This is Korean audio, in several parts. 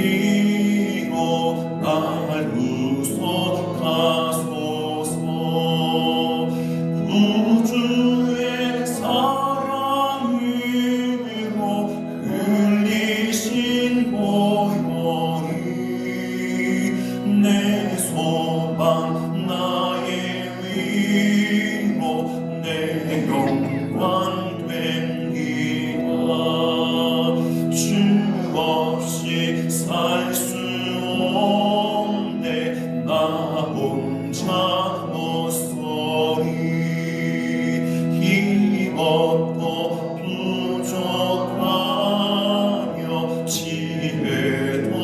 위로 날 구속하소서. 구주의 사랑으로 흘리신 보혈이 내 소망 나의 위로 내 영광 됩니다. 주 없이 살 수 없네. 나 혼자 못서리. 힘없고 부족하며 지혜도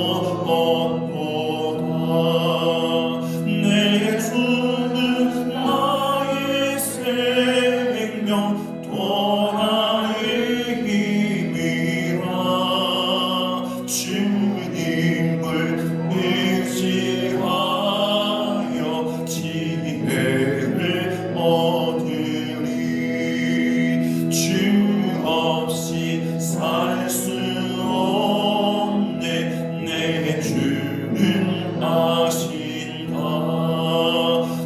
없도다. 내 주는 나의 생명 또 나의 힘이라. 주님을 의지하여 지혜를 얻으리. 주 없이 살 수 없네. 내 주는 아신다.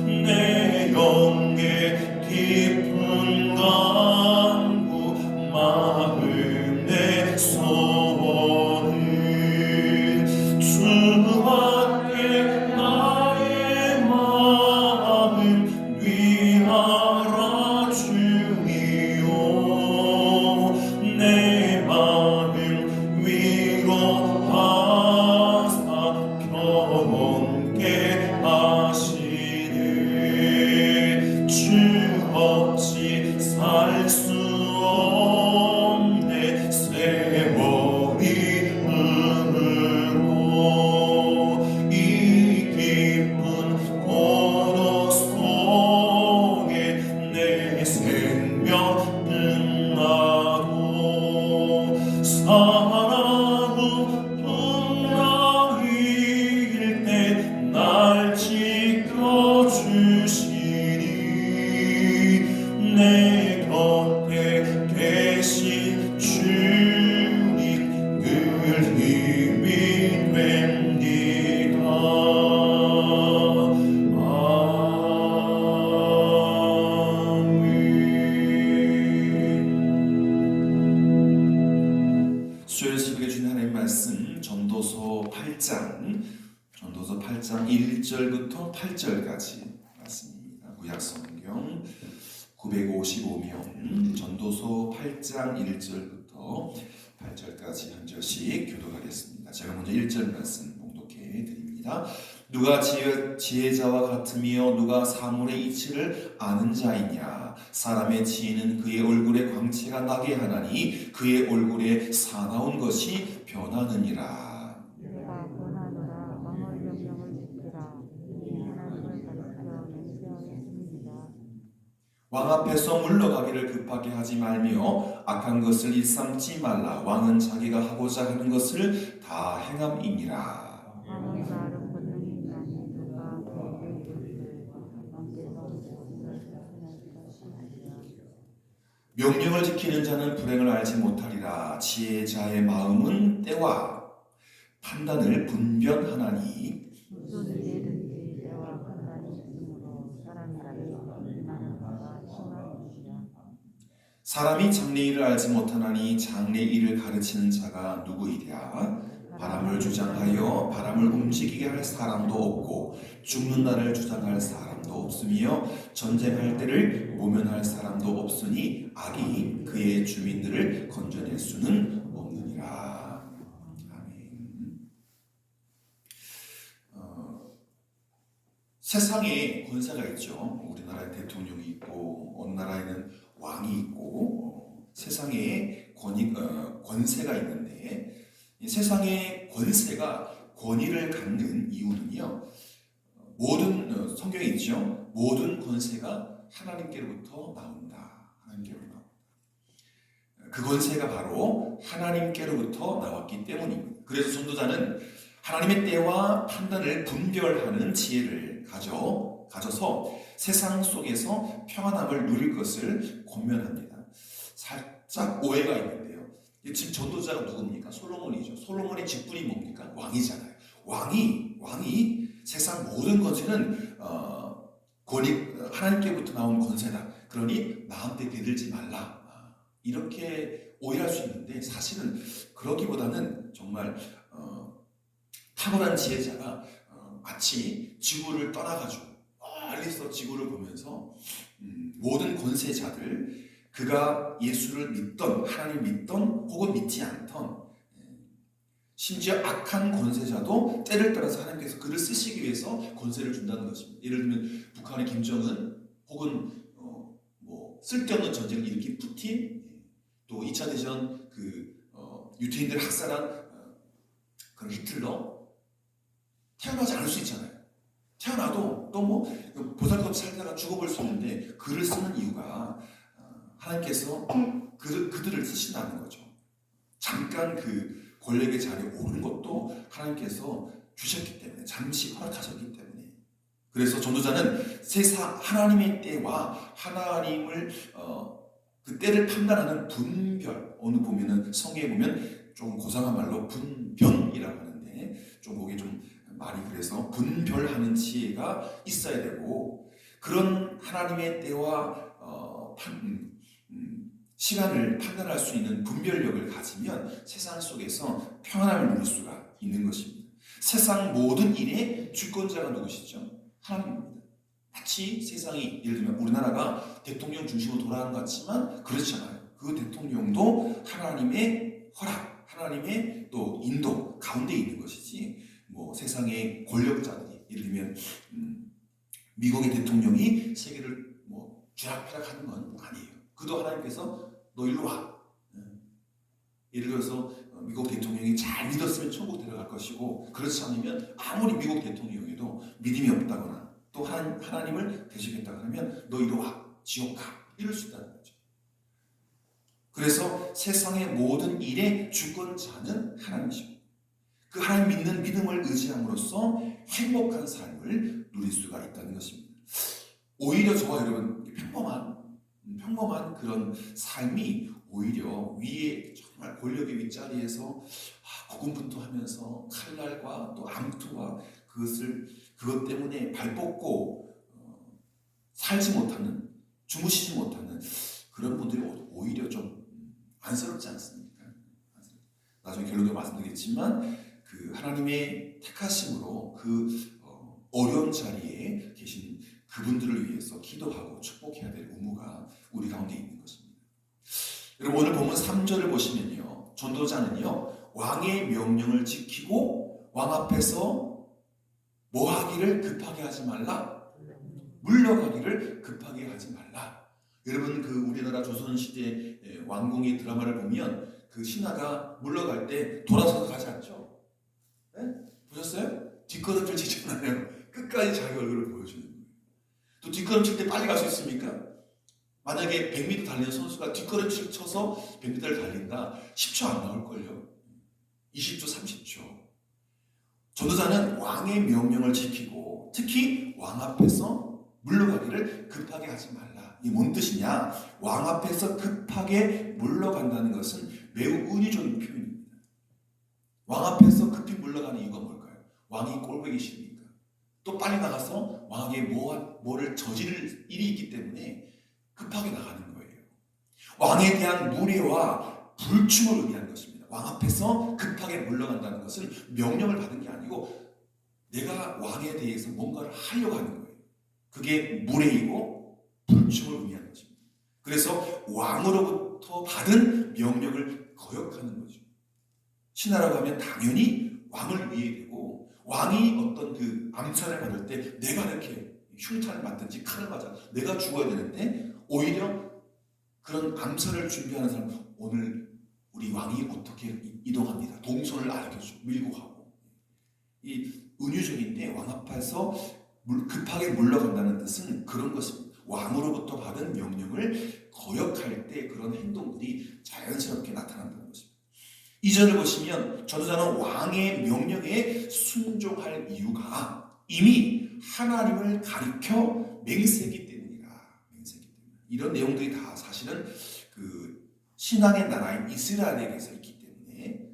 내 영의 깊은 간구 마음의 소원은 주밖에 나의 마음 위하라. 주니요 내 마음 위로하사 평온케 하시네. 주 없이 살 수 없네. 세월이 흐르고 이 깊은 고도 속에 내 생명 끝나도 사랑은 풍랑일 때 날 지켜주시니. 내 곁에 계신 주님 늘 힘이 됩니다. 아멘. 수요일 새벽에 주신 하나님의 말씀 전도서 8장 1절부터 8절까지 말씀입니다. 구약성경 955면 전도서 8장 1절부터 8절까지 한 절씩 교독하겠습니다. 제가 먼저 1절 말씀 봉독해 드립니다. 누가 지혜자와 같으며 누가 사물의 이치를 아는 자이냐. 사람의 지혜는 그의 얼굴에 광채가 나게 하나니 그의 얼굴에 사나운 것이 변하느니라. 내가 권하노라. 왕의 명령을 지키라. 하나님을 가리켜 맹세하였습니다. 왕 앞에서 물러가기를 급하게 하지 말며 악한 것을 일삼지 말라. 왕은 자기가 하고자 하는 것을 다 행함이니라. 왕의 말은 권능이 있나니 누가 그에게 이르기를 왕께서 명령을 지키는 자는 불행을 알지 못하리라. 지혜자의 마음은 때와 판단을 분별하나니. 무슨 일이든지 때와 판단이 있으므로 사람들이 비난하는 바가 심하니라. 사람이 장래 일을 알지 못하나니 장래 일을 가르치는 자가 누구이랴. 바람을 주장하여 바람을 움직이게 할 사람도 없고 죽는 날을 주장할 사람도 없으며 전쟁할 때를 모면할 사람도 없으니 악이 그의 주민들을 건져낼 수는 없느니라. 아멘. 세상에 권세가 있죠. 우리나라에 대통령이 있고 어느 나라에는 왕이 있고 세상에 권세가 있는데 세상의 권세가 권위를 갖는 이유는요. 모든 성경에 있죠. 모든 권세가 하나님께로부터 나온다. 하나님께로부터 나온다. 그 권세가 바로 하나님께로부터 나왔기 때문입니다. 그래서 전도자는 하나님의 때와 판단을 분별하는 지혜를 가져서 세상 속에서 평안함을 누릴 것을 권면합니다. 살짝 오해가 있는데요. 지금 전도자가 누굽니까? 솔로몬이죠. 솔로몬의 직분이 뭡니까? 왕이잖아요. 왕이 세상 모든 권세는 권위 하나님께부터 나온 권세다. 그러니 나한테 대들지 말라. 이렇게 오해할 수 있는데 사실은 그러기보다는 정말 탁월한 지혜자가 마치 지구를 떠나가지고 멀리서 지구를 보면서 모든 권세자들 그가 예수를 믿던 하나님 믿던 혹은 믿지 않던 심지어 악한 권세자도 때를 따라서 하나님께서 그를 쓰시기 위해서 권세를 준다는 것입니다. 예를 들면 북한의 김정은 혹은 뭐 쓸데없는 전쟁을 일으킨 푸틴 또 2차 대전 유태인들 학살한 그런 히틀러 태어나지 않을 수 있잖아요. 태어나도 또 뭐 보살것없이 살다가 죽어볼 수 있는데 글을 쓰는 이유가 하나님께서 그들을 쓰신다는 거죠. 잠깐 그 권력의 자리에 오른 것도 하나님께서 주셨기 때문에 잠시 허락하셨기 때문에 그래서 전도자는 세상 하나님의 때와 하나님을 그 때를 판단하는 분별 오늘 보면은 성경에 보면 좀 고상한 말로 분변이라고 하는데 좀 거기 좀 말이 그래서 분별하는 지혜가 있어야 되고 그런 하나님의 때와 시간을 판단할 수 있는 분별력을 가지면 세상 속에서 평안함을 누릴 수가 있는 것입니다. 세상 모든 일의 주권자가 누구시죠? 하나님입니다. 마치 세상이 예를 들면 우리나라가 대통령 중심으로 돌아가는 것 같지만 그렇지 않아요. 그 대통령도 하나님의 허락, 하나님의 또 인도 가운데 있는 것이지 뭐 세상의 권력자들이 예를 들면 미국의 대통령이 세계를 뭐 쥐락펴락하는 건 아니에요. 그도 하나님께서 너 일로 와. 예를 들어서 미국 대통령이 잘 믿었으면 천국 들어갈 것이고 그렇지 않으면 아무리 미국 대통령에도 믿음이 없다거나 또 하나님을 대적했다고 하면 너 이리 와. 지옥 가. 이럴 수 있다는 거죠. 그래서 세상의 모든 일의 주권자는 하나님이시고 그 하나님 믿는 믿음을 의지함으로써 행복한 삶을 누릴 수가 있다는 것입니다. 오히려 저와 여러분 평범한 그런 삶이 오히려 위에 정말 권력의 윗자리에서 고군분투하면서 칼날과 또 암투와 그것 때문에 발 뻗고 살지 못하는 주무시지 못하는 그런 분들이 오히려 좀 안쓰럽지 않습니까? 나중에 결론도 말씀드리겠지만 그 하나님의 택하심으로 어려운 자리에 계신 그분들을 위해서 기도하고 축복해야 될 의무가 우리 가운데 있는 것입니다. 여러분 오늘 본문 3절을 보시면요. 전도자는요. 왕의 명령을 지키고 왕 앞에서 뭐 하기를 급하게 하지 말라. 물러가기를 급하게 하지 말라. 여러분 우리나라 조선시대 왕궁의 드라마를 보면 그 신하가 물러갈 때 돌아서서 가지 않죠? 네? 보셨어요? 뒷걸음질 치잖아요. 끝까지 자기 얼굴을 보여주는 거예요. 또 뒷걸음칠 때 빨리 갈 수 있습니까? 만약에 100m 달리는 선수가 뒷걸음질 쳐서 100m를 달린다. 10초 안 나올걸요. 20초, 30초. 전도자는 왕의 명령을 지키고 특히 왕 앞에서 물러가기를 급하게 하지 말라. 이게 뭔 뜻이냐? 왕 앞에서 급하게 물러간다는 것은 매우 은유적인 표현입니다. 왕 앞에서 급히 물러가는 이유가 뭘까요? 왕이 꼴보기 싫으니까. 또 빨리 나가서 왕에게 뭐를 저지를 일이 있기 때문에 급하게 나가는 거예요. 왕에 대한 무례와 불충을 의미하는 것입니다. 왕 앞에서 급하게 물러간다는 것은 명령을 받은 게 아니고 내가 왕에 대해서 뭔가를 하려고 하는 거예요. 그게 무례이고 불충을 의미하는 것입니다. 그래서 왕으로부터 받은 명령을 거역하는 거죠. 신하라고 하면 당연히 왕을 위해 되고 왕이 어떤 그 암살을 받을 때 내가 이렇게 흉탄을 맞든지 칼을 맞아 내가 죽어야 되는데 오히려 그런 암살을 준비하는 사람 오늘 우리 왕이 어떻게 이동합니다. 동선을 알려주고 밀고 가고 이 은유적인데 왕 앞에서 급하게 물러간다는 뜻은 그런 것입니다. 왕으로부터 받은 명령을 거역할 때 그런 행동들이 자연스럽게 나타난다는 것입니다. 이전을 보시면 전도자는 왕의 명령에 순종할 이유가 이미 하나님을 가리켜 맹세기 때문이라. 이런 내용들이 다 사실은 그 신앙의 나라인 이스라엘에게서 있기 때문에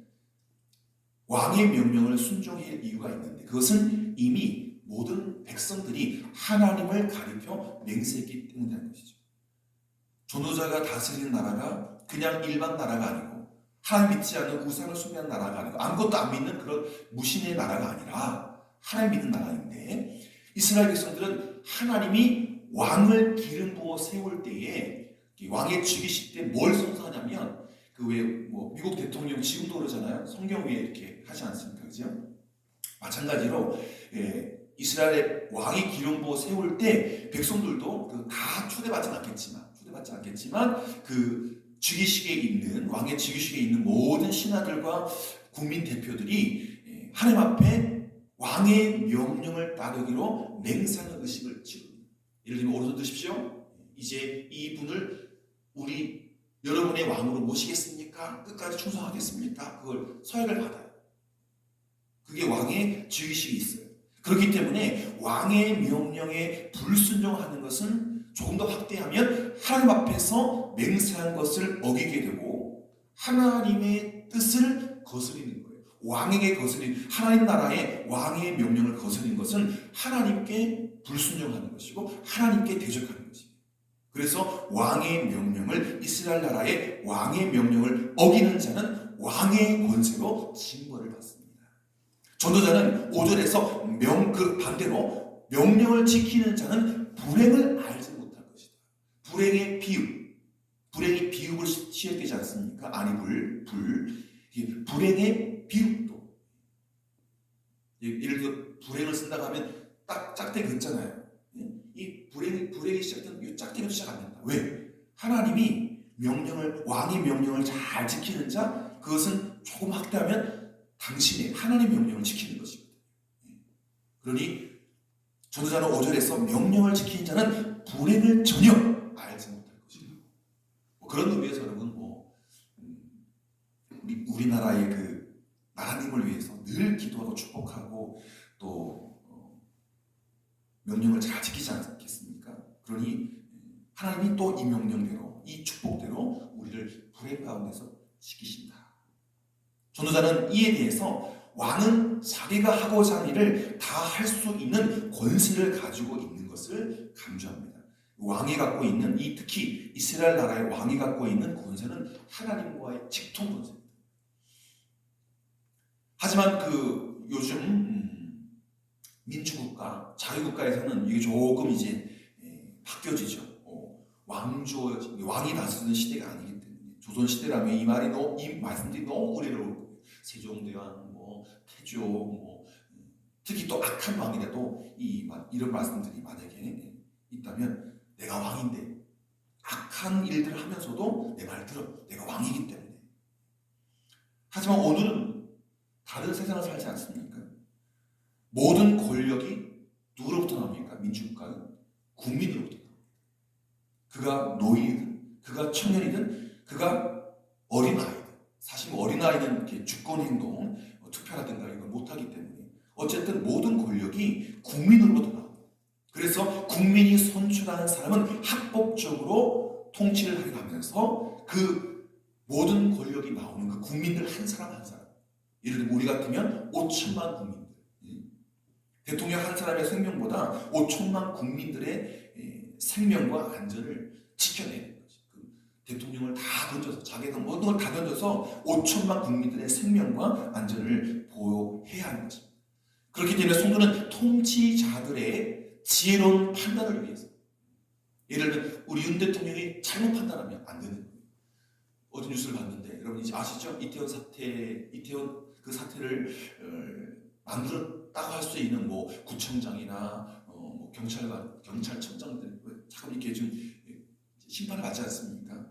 왕의 명령을 순종할 이유가 있는데, 그것은 이미 모든 백성들이 하나님을 가리켜 맹세했기 때문이라는 것이죠. 전도자가 다스리는 나라가 그냥 일반 나라가 아니고, 하나님 믿지 않는 우상을 숭배하는 나라가 아니고, 아무것도 안 믿는 그런 무신의 나라가 아니라 하나님 믿는 나라인데, 이스라엘 백성들은 하나님이 왕을 기름 부어 세울 때에 왕의 즉위식 때 뭘 선서하냐면, 그 왜 뭐 미국 대통령 지금도 그러잖아요. 성경 위에 이렇게 하지 않습니까? 그죠? 마찬가지로 이스라엘의 왕이 기름 부어 세울 때 백성들도 다 초대받지 않겠지만 그 즉위식에 있는, 왕의 즉위식에 있는 모든 신하들과 국민 대표들이 하나님 앞에 왕의 명령을 따르기로 맹세하는 의식을 치릅니다. 예를 들면 오른손 드십시오. 이제 이분을 여러분의 왕으로 모시겠습니까? 끝까지 충성하겠습니까? 그걸 서약을 받아요. 그게 왕의 즉위식이 있어요. 그렇기 때문에 왕의 명령에 불순종하는 것은 조금 더 확대하면 하나님 앞에서 맹세한 것을 어기게 되고 하나님의 뜻을 거스리는 거예요. 왕에게 하나님 나라의 왕의 명령을 거스리는 것은 하나님께 불순종하는 것이고 하나님께 대적하는 것입니다. 그래서 왕의 명령을, 이스라엘 나라의 왕의 명령을 어기는 자는 왕의 권세로 징벌을 받습니다. 전도자는 5절에서 그 반대로 명령을 지키는 자는 불행을 알지 못할 것이다. 불행이 비읍을 시작되지 않습니까? 아니 불행의 비읍도, 예를 들어 불행을 쓴다고 하면 딱 짝대 긋잖아요. 이 불행이 시작된 이 짝대기도 시작 안 된다. 왜? 하나님이 왕의 명령을 잘 지키는 자, 그것은 조금 확대하면 당신의 하나님의 명령을 지키는 것이거든요. 그러니 전도자는 5절에서 명령을 지키는 자는 불행을 전혀 알지 못할 것이다. 그런 의미에서 여러분 우리나라의 그 나라님을 위해서 늘 기도하고 축복하고 또 명령을 잘 지키지 않겠습니까? 그러니 하나님이 또 이 명령대로, 이 축복대로 우리를 불행 가운데서 지키신다. 전도자는 이에 대해서 왕은 자기가 하고자 하는 일을 다 할 수 있는 권세를 가지고 있는 것을 강조합니다. 왕이 갖고 있는, 특히 이스라엘 나라의 왕이 갖고 있는 권세는 하나님과의 직통 권세입니다. 하지만 요즘 민주국가, 자유국가에서는 이게 조금 이제 바뀌어지죠. 왕이 다스리는 시대가 아니기 때문에. 조선시대라면 이 말씀들이 너무 어려워요. 세종대왕, 태조, 특히 또 악한 왕이라도 이런 말씀들이 만약에 있다면, 내가 왕인데 악한 일들을 하면서도 내 말 들어, 내가 왕이기 때문에. 하지만 오늘은 다른 세상을 살지 않습니까? 모든 권력이 누구로부터 나옵니까? 민주국가는 국민으로부터 나옵니다. 그가 노인이든 그가 청년이든 그가 어린아이든, 사실 어린아이는 이렇게 주권행동, 투표라든가 이걸 못하기 때문에 어쨌든 모든 권력이 국민으로부터 나옵니다. 그래서 국민이 선출하는 사람은 합법적으로 통치를 해가면서 그 모든 권력이 나오는 그 국민들 한 사람 한 사람, 예를 들면 우리 같으면 5천만 국민들, 대통령 한 사람의 생명보다 5천만 국민들의 생명과 안전을 지켜내는 거죠. 대통령을 다 던져서, 자기가 모든 걸 다 던져서 5천만 국민들의 생명과 안전을 보호해야 하는 것입니다. 그렇기 때문에 성도는 통치자들의 지혜로운 판단을 위해서, 예를 들면 우리 윤 대통령이 잘못 판단하면 안 되는 거예요. 어떤 뉴스를 봤는데 여러분 이제 아시죠? 이태원 그 사태를 만들었다고 할 수 있는 구청장이나 경찰청장들 참 이렇게 좀 심판을 받지 않습니까?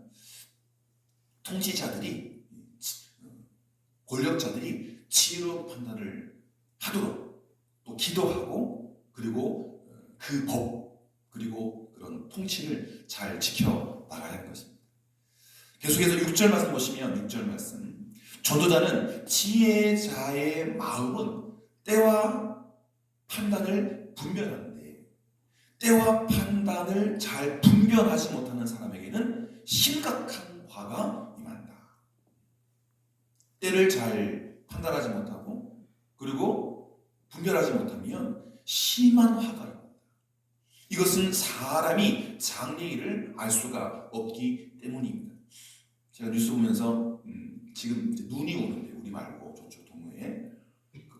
통치자들이, 권력자들이 지혜로운 판단을 하도록 또 기도하고, 그리고 그 법, 그리고 그런 통치를 잘 지켜 나가야 하는 것입니다. 계속해서 6절 말씀 보시면, 6절 말씀, 전도자는 지혜자의 마음은 때와 판단을 분별하는데, 때와 판단을 잘 분별하지 못하는 사람에게는 심각한 화가 임한다. 때를 잘 판단하지 못하고 그리고 분별하지 못하면 심한 화가 입니다. 이것은 사람이 장래일을 알 수가 없기 때문입니다. 제가 뉴스 보면서 지금 이제 눈이 오는데 우리 말고 저쪽 동네에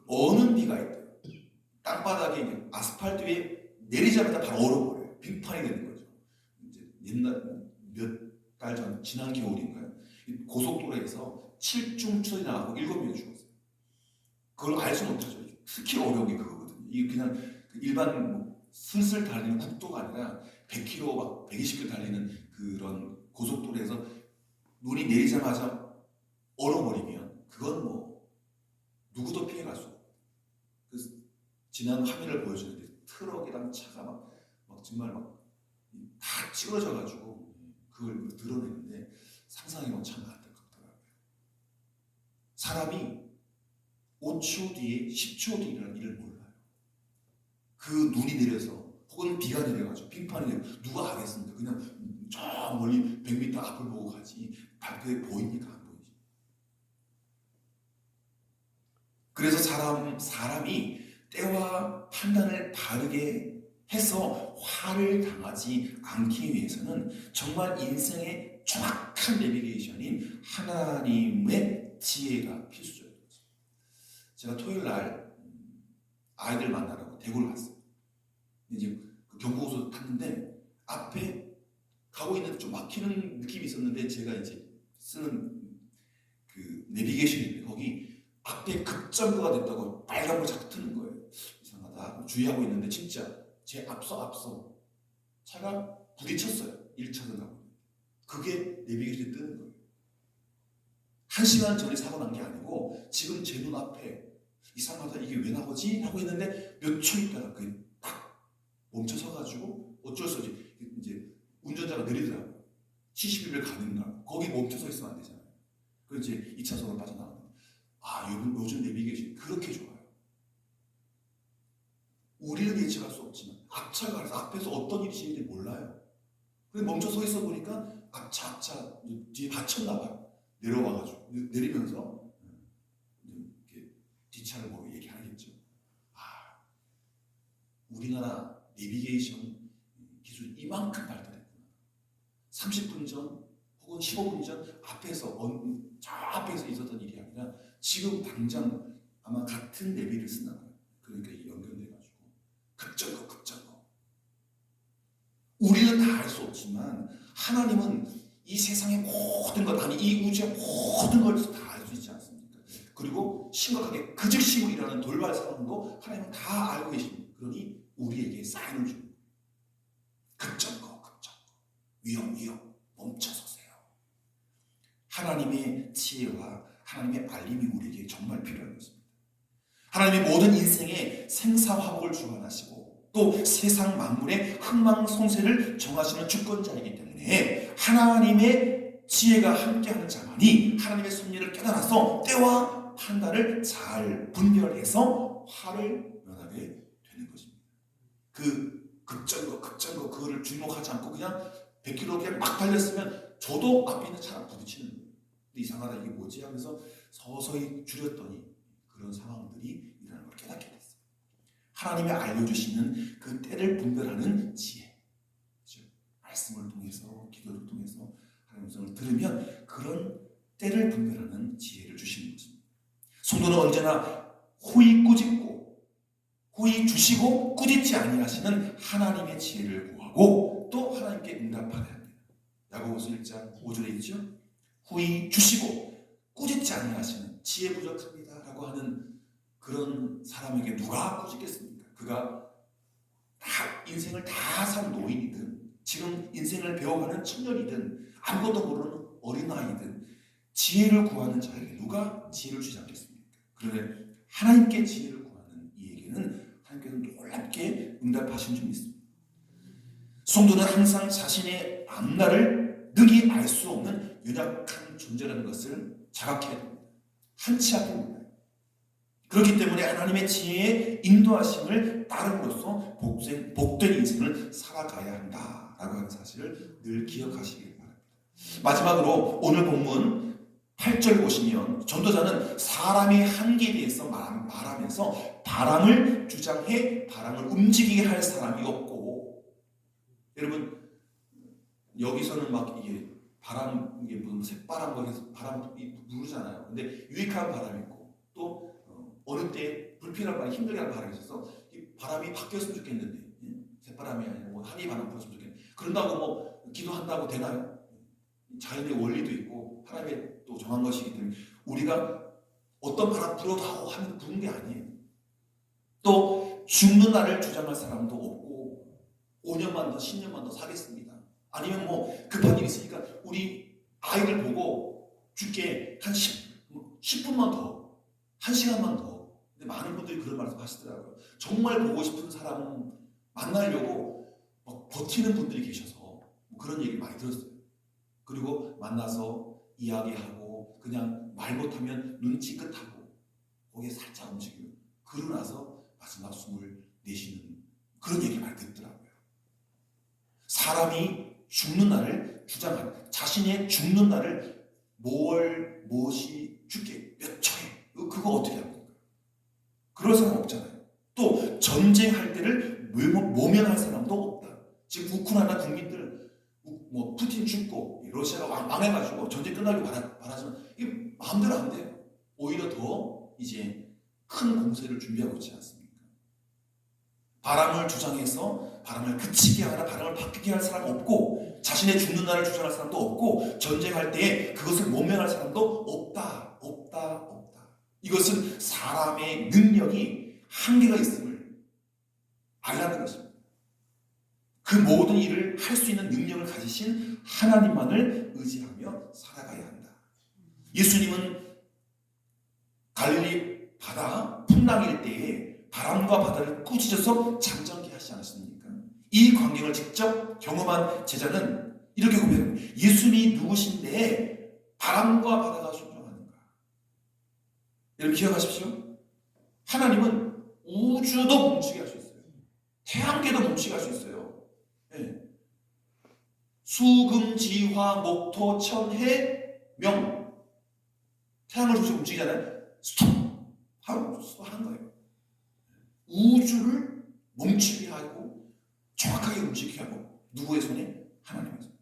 어는 비가 있대요. 땅바닥에 이제 아스팔트 위에 내리자마자 바로 얼어버려요. 빙판이 되는 거죠. 이제 옛날 몇 달 전 지난 겨울인가요? 고속도로에서 7중 추돌이 나가고 7명이 죽었어요. 그걸 알지 못하죠. 특히 어려운 게 그거거든요. 이게 그냥 일반 슬슬 달리는 국도가 아니라 100km 막 120km 달리는 그런 고속도로에서 눈이 내리자마자 얼어버리면 그건 누구도 피해갈 수 없고. 그래서 지난 화면을 보여주는데 트럭이랑 차가 막 정말 막 다 찌그러져가지고 그걸 드러내는데 상상해보면 참 안타깝더라고요. 사람이 5초 뒤에 10초 뒤라는 일을 몰라요. 그 눈이 내려서 혹은 비가 내려가지고 빙판이 내려 누가 하겠습니까? 그냥 저 멀리 100m 앞을 보고 가지 발표에 보입니까? 안 보이지. 그래서 사람이 때와 판단을 바르게 해서 화를 당하지 않기 위해서는 정말 인생의 정확한 내비게이션인 하나님의 지혜가 필수적이에요. 제가 토요일 날 아이들 만나라고 대구를 갔어요. 이제 그 경부고속 탔는데 앞에 가고 있는데 좀 막히는 느낌이 있었는데 제가 이제 쓰는 그 내비게이션인데 거기 앞에 급정거가 됐다고 빨간불 자꾸 트는 거예요. 이상하다. 주의하고 있는데 진짜 제 앞서 차가 부딪혔어요. 1차선 가고. 그게 내비게이션에 뜨는 거예요. 1시간 전에 사고 난 게 아니고 지금 제 눈앞에 이상하다 이게 왜 나오지? 하고 있는데 몇 초 있다가 그게 딱 멈춰서가지고 어쩔 수 없이 이제 운전자가 느리더라고요. 70일을 가는가 거기 멈춰서 있으면 안 되잖아요. 그래서 이제 2차선으로 빠져나가는 요즘 내비게이션이 그렇게 좋아요. 우리는 예측할 수 없지만 앞차가 알아서 앞에서 어떤 일이 생길지 몰라요. 그래서 멈춰 서 있어 보니까 앞차 뒤에 받쳤나 봐요. 내려와가지고 내리면서 이렇게 뒷차를 보고 얘기하겠죠. 우리나라 내비게이션 기술이 이만큼 발달했구나. 30분 전 혹은 15분 전 저 앞에서 있었던 일이 아니라 지금 당장 아마 같은 내비를 쓰나 봐요. 그러니까 연결돼가지고 급정거. 우리는 다 알 수 없지만 하나님은 이 세상의 모든 것, 아니 이 우주의 모든 걸 다 알 수 있지 않습니까? 그리고 심각하게 그 즉시로 일어나는 돌발 상황도 하나님은 다 알고 계십니다. 그러니 우리에게 사인을 줍니다. 급정거. 위험, 멈춰서세요. 하나님의 지혜와 하나님의 알림이 우리에게 정말 필요한 것입니다. 하나님이 모든 인생의 생사화복을 주관하시고 또 세상 만물의 흥망성쇠를 정하시는 주권자이기 때문에 하나님의 지혜가 함께하는 자만이 하나님의 섭리를 깨달아서 때와 판단을 잘 분별해서 화를 면하게 되는 것입니다. 그 급정거 그거를 주목하지 않고 그냥 100km 그냥 막 달렸으면 저도 앞에 있는 차랑 부딪히는 거예요. 근데 이상하다 이게 뭐지 하면서 서서히 줄였더니 그런 상황들이 일어나는 걸 깨닫게 됐어요. 하나님이 알려주시는 그 때를 분별하는 지혜, 즉 말씀을 통해서 기도를 통해서 하나님의 음성을 들으면 그런 때를 분별하는 지혜를 주시는 것입니다. 성도는 언제나 호의 주시고 꾸짖지 아니하시는 하나님의 지혜를 구하고 또 하나님께 응답하여야 합니다. 야고보서 1장 5절에 있죠. 호의 주시고 꾸짖지 아니하시는 지혜 부족합니다 라고 하는 그런 사람에게 누가 꾸짖겠습니까? 그가 다 인생을 다 산 노인이든 지금 인생을 배워가는 청년이든 아무것도 모르는 어린아이든 지혜를 구하는 자에게 누가 지혜를 주지 않겠습니까? 그런데 하나님께 지혜를 구하는 이에게는 하나님께서 놀랍게 응답하신 줄 믿습니다. 성도는 항상 자신의 앞날을 능히 알 수 없는 연약한 존재라는 것을 자각해야 됩니다. 한치 앞을 몰라요. 그렇기 때문에 하나님의 지혜의 인도하심을 따름으로써 복된 인생을 살아가야 한다라고 하는 사실을 늘 기억하시길 바랍니다. 마지막으로 오늘 본문 8절 보시면 전도자는 사람의 한계에 대해서 말하면서 바람을 주장해 바람을 움직이게 할 사람이 없고, 여러분 여기서는 막 이게 바람, 이게 무슨 새바람 거기서 바람 부르잖아요. 근데 유익한 바람이 있고 또 어느 때 불필요한 바람, 힘들게 하는 바람이 있어서 이 바람이 바뀌었으면 좋겠는데, 새바람이 아니라 뭐 한이 바람 불었으면 좋겠는데, 그런다고 뭐 기도한다고 되나요? 자연의 원리도 있고 하나님의 또 정한 것이기 때문에 우리가 어떤 바람 불어도 하면 부는 게 아니에요. 또 죽는 날을 주장할 사람도 없고 5년만 더 10년만 더 사겠습니다. 아니면 뭐 급한 일이 있으니까 우리 아이를 보고 죽게 한 10분만 더, 1시간만 더. 근데 많은 분들이 그런 말씀 하시더라고요. 정말 보고 싶은 사람 만나려고 막 버티는 분들이 계셔서 뭐 그런 얘기 많이 들었어요. 그리고 만나서 이야기하고 그냥 말 못하면 눈치 끝하고 거기에 살짝 움직이고 그러고 나서 마지막 숨을 내쉬는 그런 얘기 많이 듣더라고요. 사람이 죽는 날을 주장하는, 자신의 죽는 날을 무엇이 죽게 몇 초에 그거 어떻게 합니까? 그럴 사람 없잖아요. 또 전쟁할 때를 모면할 사람도 없다. 지금 우크라이나 국민들 뭐 푸틴 죽고 러시아가 망해가지고 전쟁 끝나길 바라지만 이게 마음대로 안 돼요. 오히려 더 이제 큰 공세를 준비하고 있지 않습니까? 바람을 주장해서 바람을 그치게 하거나 바람을 바뀌게 할 사람 없고, 자신의 죽는 날을 주장할 사람도 없고, 전쟁할 때에 그것을 모면할 사람도 없다. 이것은 사람의 능력이 한계가 있음을 알라는 것입니다. 그 모든 일을 할 수 있는 능력을 가지신 하나님만을 의지하며 살아가야 한다. 예수님은 갈릴리 바다 풍랑일 때에 바람과 바다를 꾸짖어서 잠잠케 하지 않았습니까? 이 광경을 직접 경험한 제자는 이렇게 고백합니다. 예수님이 누구신데 바람과 바다가 순종하는가? 여러분 기억하십시오. 하나님은 우주도 멈추게 할 수 있어요. 태양계도 멈추게 할 수 있어요. 네. 수금지화 목토 천해 명, 태양을 조금씩 움직이잖아요. 스톱 하는 거예요. 우주를 멈추게 하고 정확하게 움직이게 하고, 누구의 손에? 하나님의 손에.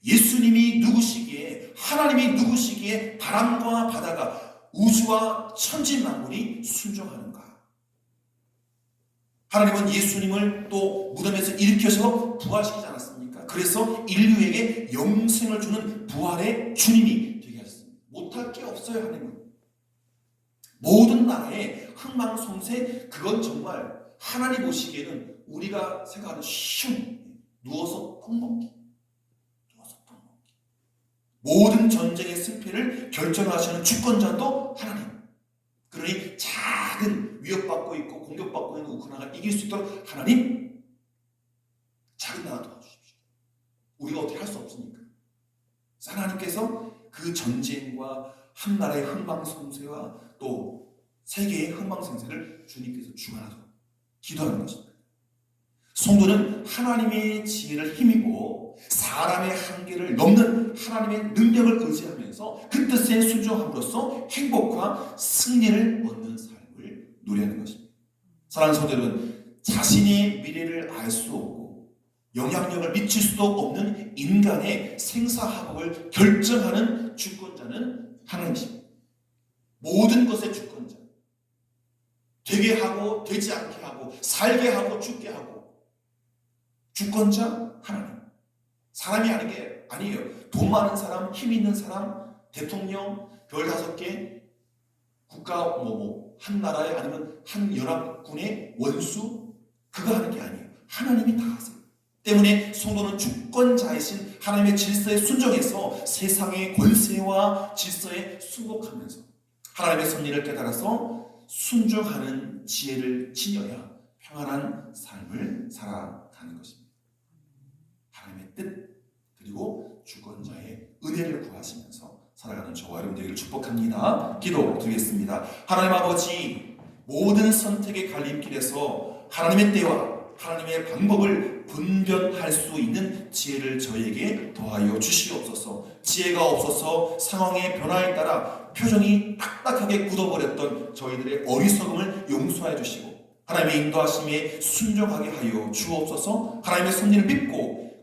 예수님이 누구시기에, 하나님이 누구시기에 바람과 바다가 우주와 천지만물이 순종하는가? 하나님은 예수님을 또 무덤에서 일으켜서 부활시키지 않았습니까? 그래서 인류에게 영생을 주는 부활의 주님이 되게 하셨습니다. 못할 게 없어요. 하나님은 모든 나라의 흥망성쇠, 그건 정말 하나님 보시기에는 우리가 생각하는 쉬운 누워서 떡 먹기. 모든 전쟁의 승패를 결정하시는 주권자도 하나님. 그러니 작은 위협받고 있고 공격받고 있는 우크라이나가 이길 수 있도록 하나님, 작은 나라 도와주십시오. 우리가 어떻게 할 수 없으니까. 하나님께서 그 전쟁과 한 나라의 흥망성쇠와 또 세계의 흥망성쇠를 주님께서 주관하도록 기도하는 것입니다. 성도는 하나님의 지혜를 힘입고 사람의 한계를 넘는 하나님의 능력을 의지하면서 그 뜻에 순종함으로써 행복과 승리를 얻는 삶을 누리는 것입니다. 사랑하는 성도 여러분, 자신의 미래를 알 수 없고 영향력을 미칠 수도 없는 인간의 생사화복을 결정하는 주권자는 하나님이십니다. 모든 것의 주권자. 되게 하고 되지 않게 하고 살게 하고 죽게 하고 주권자 하나님. 사람이 아닌 게 아니에요. 돈 많은 사람, 힘 있는 사람, 대통령, 별 5개, 국가 한 나라에 아니면 한 연합군의 원수, 그거 하는 게 아니에요. 하나님이 다 하세요. 때문에 성도는 주권자이신 하나님의 질서에 순종해서 세상의 권세와 질서에 순복하면서 하나님의 섭리를 깨달아서 순종하는 지혜를 지녀야 평안한 삶을 살아가는 것입니다. 하나님의 뜻 그리고 주권자의 은혜를 구하시면서 살아가는 저와 여러분 되기를 축복합니다. 기도드리겠습니다. 하나님 아버지, 모든 선택의 갈림길에서 하나님의 때와 하나님의 방법을 분별할 수 있는 지혜를 저에게 더하여 주시옵소서. 지혜가 없어서 상황의 변화에 따라 표정이 딱딱하게 굳어버렸던 저희들의 어리석음을 용서해 주시고 하나님의 인도하심에 순종하게 하여 주옵소서. 하나님의 섭리를 믿고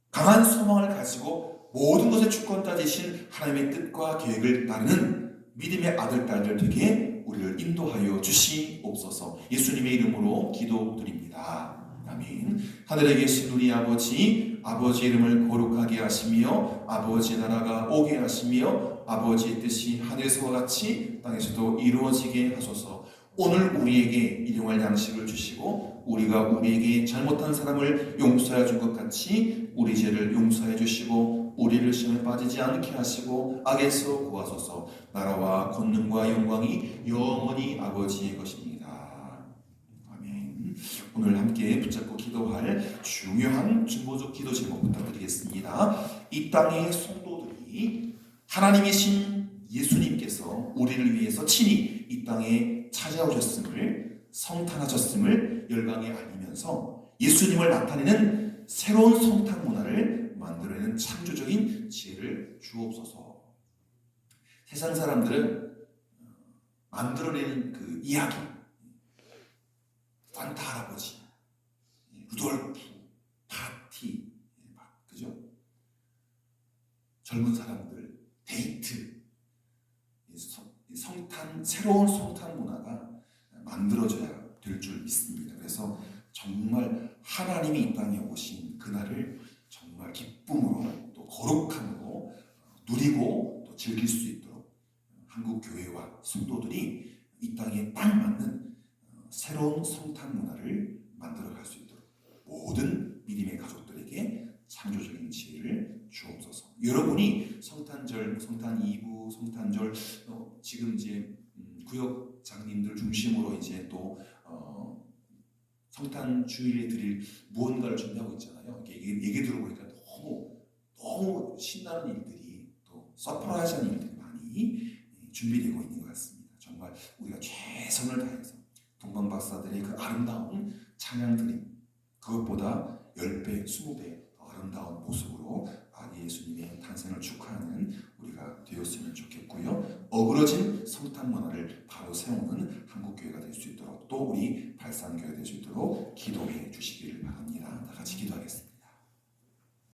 강한 소망을 가지고 모든 것의 주권자 되신 하나님의 뜻과 계획을 따르는 믿음의 아들, 딸들 되게 우리를 인도하여 주시옵소서. 예수님의 이름으로 기도드립니다. 아멘. 하늘에 계신 우리 아버지, 아버지 이름을 거룩하게 하시며 아버지 나라가 오게 하시며 아버지의 뜻이 하늘에서와 같이 땅에서도 이루어지게 하소서. 오늘 우리에게 일용할 양식을 주시고 우리가 우리에게 잘못한 사람을 용서해 준 것 같이 우리 죄를 용서해 주시고 우리를 시험에 빠지지 않게 하시고 악에서 구하소서. 나라와 권능과 영광이 영원히 아버지의 것입니다. 아멘. 오늘 함께 붙잡고 기도할 중요한 중보적 기도 제목 부탁드리겠습니다. 이 땅의 성도들이 하나님이신 예수님께서 우리를 위해서 친히 이 땅에 찾아오셨음을, 성탄하셨음을 열방에 알리면서 예수님을 나타내는 새로운 성탄 문화를 만들어내는 창조적인 지혜를 주옵소서. 세상 사람들은 만들어내는 그 이야기, 산타 할아버지, 루돌프, 파티, 그죠? 젊은 사람들, 데이트, 성탄, 새로운 성탄 문화가 만들어져야 될 줄 믿습니다. 그래서 정말 하나님이 이 땅에 오신 그날을 정말 기쁨으로 또 거룩함으로 누리고 또 즐길 수 있도록 한국 교회와 성도들이 이 땅에 딱 맞는 새로운 성탄 문화를 만들어갈 수 있도록 모든 믿음의 가족들에게 창조적인 지혜를 주옵소서. 여러분이 성탄절, 성탄 2부, 성탄절 지금 이제 구역 장님들 중심으로 이제 또 성탄 주일에 드릴 무언가를 준비하고 있잖아요. 얘기 들어보니까 너무 신나는 일들이 또 서프라이즈한 일들이 많이 준비되고 있는 것 같습니다. 정말 우리가 최선을 다해서 동방 박사들의 그 아름다운 찬양 드림, 그것보다 10배, 20배 더 아름다운 모습으로 아기 예수님의 탄생을 축하하는 우리가 되었으면 좋겠고요. 어그러진 성탄 문화를 바로 세우는 한국교회가 될 수 있도록 또 우리 발산교회가 될 수 있도록 기도해 주시기를 바랍니다. 다 같이 기도하겠습니다.